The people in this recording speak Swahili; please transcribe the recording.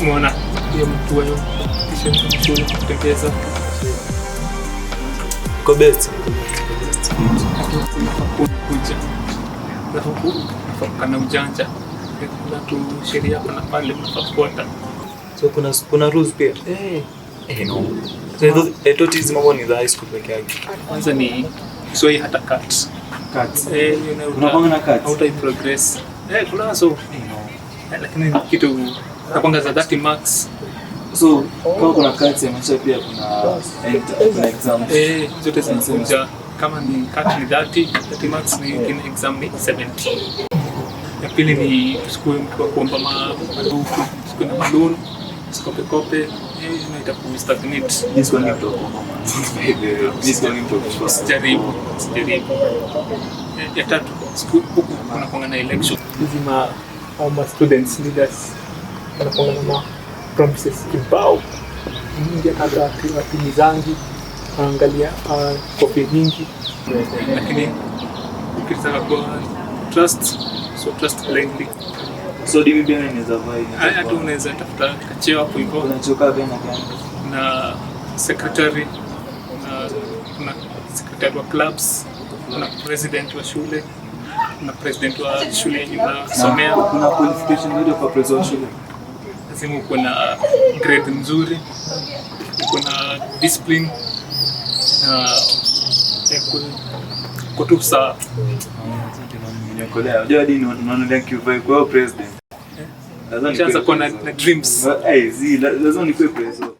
tumeona hiyo mtu wao kisha shule kutengeza kwa best kuja kana ujanja kuna tu sheria pana pale mnafuata. So kuna rules pia no. So thought is mambo ni high school peke yake. Kwanza ni sio hata cuts unapanga na cuts auto progress kuna so lakini kitu napanga za 30 marks. So kama kuna cuts ya maisha pia kuna exam zote zinakuja kama ni cut ni 30 marks ni exam ni 70. Ya pili ni siku kwa kuomba marufu siku na balloon kope hiyo itakuwa stagnate. This one to Sijaribu. Ya tatu siku huku kuna na election hizi ma students leaders wanakuwa na promises kibao nyingi hata aktimizangi angalia kopi nyingi lakini ukitaka kwa trust blindly. So dimi pia inaweza vai haya tu unaweza tafuta cheo hapo hivyo unachoka bena gani na secretary na secretary wa clubs na president wa shule na president wa shule yenye unasomea. Kuna qualification ndio kwa president wa shule. Lazima uko na grade nzuri, uko na discipline na kutu sawa. Nimekolea. Unajua hadi unaona kiuvai kwa president. Lazima kuwa na dreams. Lazima nikuwe president.